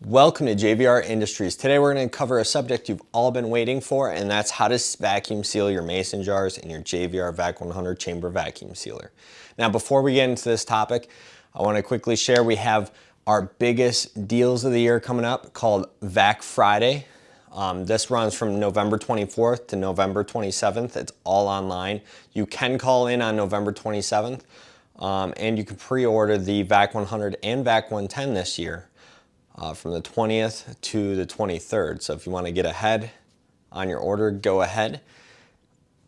Welcome to JVR Industries. Today we're going to cover a subject you've all been waiting for, and that's how to vacuum seal your mason jars in your JVR Vac100 chamber vacuum sealer. Now before we get into this topic, I want to quickly share we have our biggest deals of the year coming up called Vac Friday. This runs from November 24th to November 27th. It's all online. You can call in on November 27th and you can pre-order the Vac100 and Vac110 this year. From the 20th to the 23rd. So if you want to get ahead on your order, go ahead.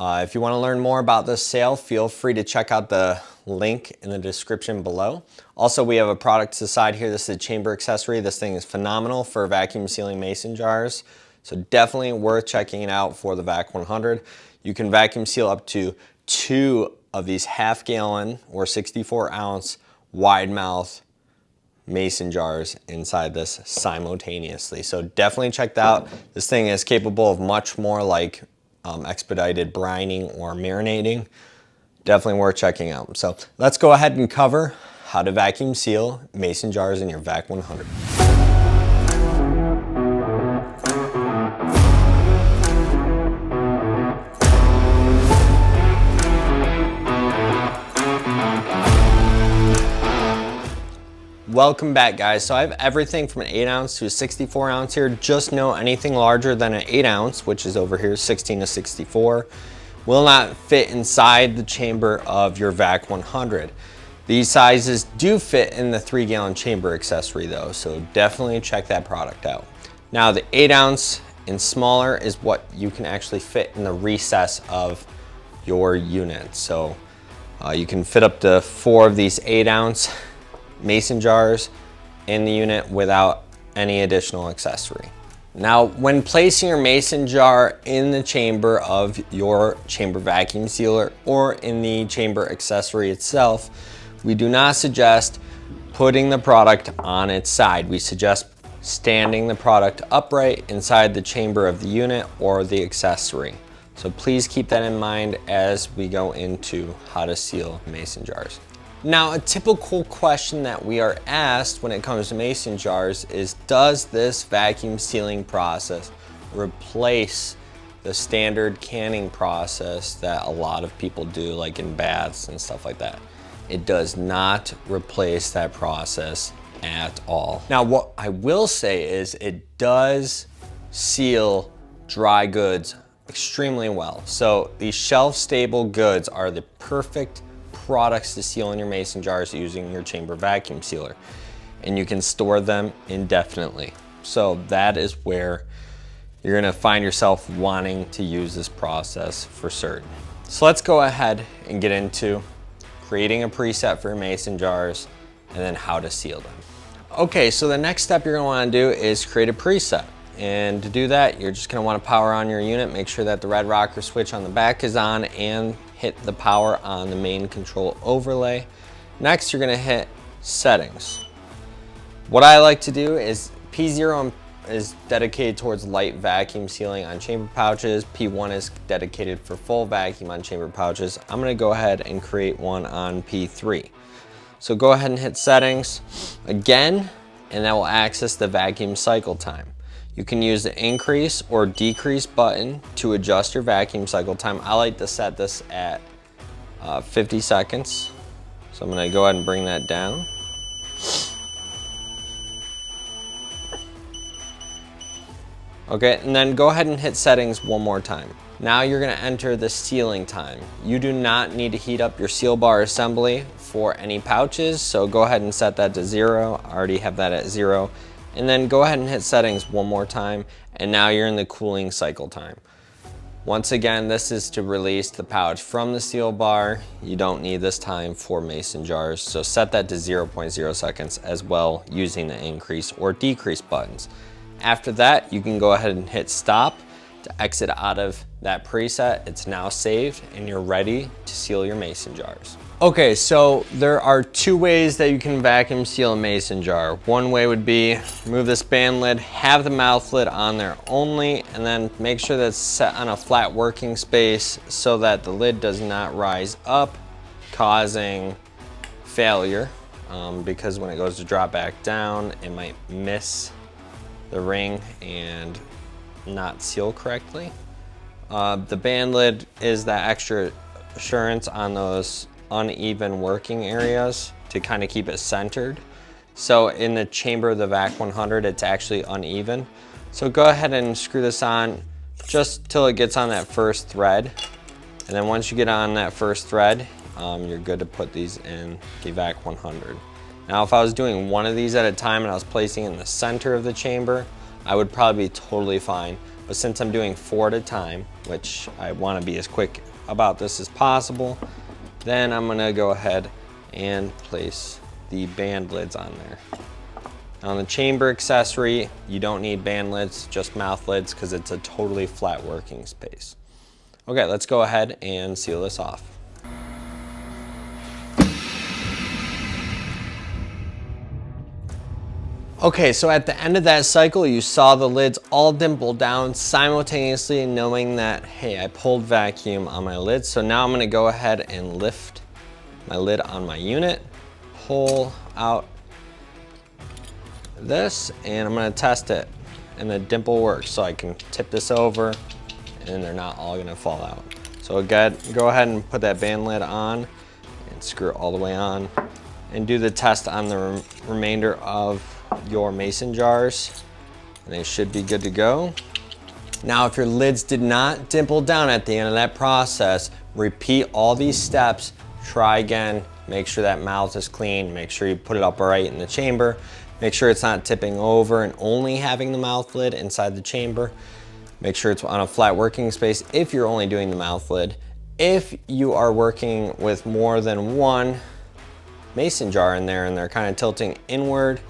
If you want to learn more about this sale, feel free to check out the link in the description below. Also, we have a product to the side here. This is a chamber accessory. This thing is phenomenal for vacuum sealing mason jars. So definitely worth checking it out for the Vac100. You can vacuum seal up to 2 of these half-gallon or 64-ounce wide mouth mason jars inside this simultaneously. So definitely check that out. This thing is capable of much more like expedited brining or marinating. Definitely worth checking out. So let's go ahead and cover how to vacuum seal mason jars in your Vac100. Welcome back, guys. So I have everything from an 8-ounce to a 64-ounce here. Just know anything larger than an 8-ounce, which is over here 16 to 64, will not fit inside the chamber of your Vac100. These sizes do fit in the 3-gallon chamber accessory though, so definitely check that product out. Now the 8-ounce and smaller is what you can actually fit in the recess of your unit. So you can fit up to 4 of these 8-ounce mason jars in the unit without any additional accessory. Now, when placing your mason jar in the chamber of your chamber vacuum sealer or in the chamber accessory itself, we do not suggest putting the product on its side. We suggest standing the product upright inside the chamber of the unit or the accessory. So please keep that in mind as we go into how to seal mason jars. Now, a typical question that we are asked when it comes to mason jars is, does this vacuum sealing process replace the standard canning process that a lot of people do, like in baths and stuff like that? It does not replace that process at all. Now, what I will say is it does seal dry goods extremely well. So these shelf-stable goods are the perfect products to seal in your mason jars using your chamber vacuum sealer, and you can store them indefinitely. So that is where you're going to find yourself wanting to use this process for certain. So let's go ahead and get into creating a preset for your mason jars and then how to seal them. Okay, so the next step you're going to want to do is create a preset. And to do that, you're just going to want to power on your unit, make sure that the red rocker switch on the back is on, and hit the power on the main control overlay. Next, you're going to hit settings. What I like to do is P0 is dedicated towards light vacuum sealing on chamber pouches. P1 is dedicated for full vacuum on chamber pouches. I'm going to go ahead and create one on P3. So go ahead and hit settings again, and that will access the vacuum cycle time. You can use the increase or decrease button to adjust your vacuum cycle time. I like to set this at 50 seconds. So I'm going to go ahead and bring that down. Okay, and then go ahead and hit settings one more time. Now you're going to enter the sealing time. You do not need to heat up your seal bar assembly for any pouches, so go ahead and set that to 0. I already have that at 0. And then go ahead and hit settings one more time, and now you're in the cooling cycle time. Once again, this is to release the pouch from the seal bar. You don't need this time for mason jars, so set that to 0.0 seconds as well using the increase or decrease buttons. After that, you can go ahead and hit stop to exit out of that preset. It's now saved and you're ready to seal your mason jars. Okay, so there are 2 ways that you can vacuum seal a mason jar. One way would be remove this band lid, have the mouth lid on there only, and then make sure that it's set on a flat working space so that the lid does not rise up, causing failure, because when it goes to drop back down, it might miss the ring and not seal correctly. The band lid is that extra assurance on those uneven working areas to kind of keep it centered. So in the chamber of the Vac100, it's actually uneven. So go ahead and screw this on just till it gets on that first thread. And then once you get on that first thread, you're good to put these in the Vac100. Now, if I was doing one of these at a time and I was placing it in the center of the chamber, I would probably be totally fine. But since I'm doing 4 at a time, which I want to be as quick about this as possible, then I'm gonna go ahead and place the band lids on there. On the chamber accessory, you don't need band lids, just mouth lids, because it's a totally flat working space. Okay, let's go ahead and seal this off. Okay, so at the end of that cycle, you saw the lids all dimple down simultaneously, knowing that, hey, I pulled vacuum on my lids. So now I'm gonna go ahead and lift my lid on my unit, pull out this, and I'm gonna test it. And the dimple works, so I can tip this over and they're not all gonna fall out. So go ahead and put that band lid on and screw it all the way on and do the test on the remainder of your mason jars, and they should be good to go. Now, if your lids did not dimple down at the end of that process, repeat all these steps, try again, make sure that mouth is clean, make sure you put it upright in the chamber, make sure it's not tipping over and only having the mouth lid inside the chamber. Make sure it's on a flat working space if you're only doing the mouth lid. If you are working with more than one mason jar in there and they're kind of tilting inward,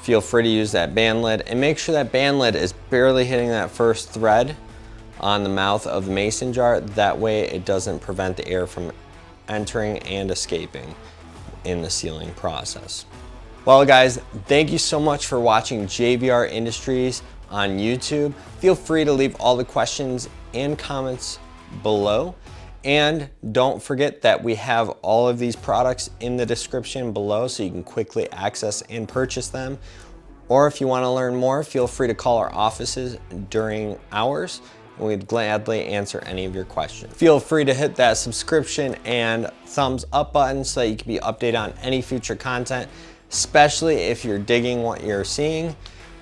feel free to use that band lid, and make sure that band lid is barely hitting that first thread on the mouth of the mason jar. That way it doesn't prevent the air from entering and escaping in the sealing process. Well guys, thank you so much for watching JVR Industries on YouTube. Feel free to leave all the questions and comments below. And don't forget that we have all of these products in the description below so you can quickly access and purchase them. Or if you want to learn more, feel free to call our offices during hours and we'd gladly answer any of your questions. Feel free to hit that subscription and thumbs up button so that you can be updated on any future content, especially if you're digging what you're seeing.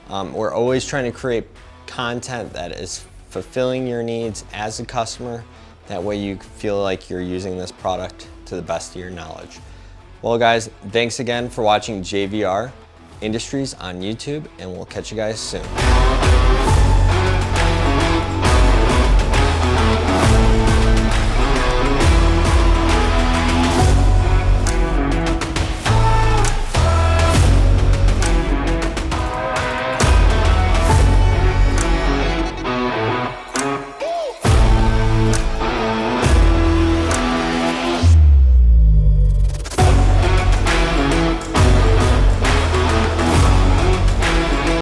We're always trying to create content that is fulfilling your needs as a customer. That way you feel like you're using this product to the best of your knowledge. Well guys, thanks again for watching JVR Industries on YouTube, and we'll catch you guys soon.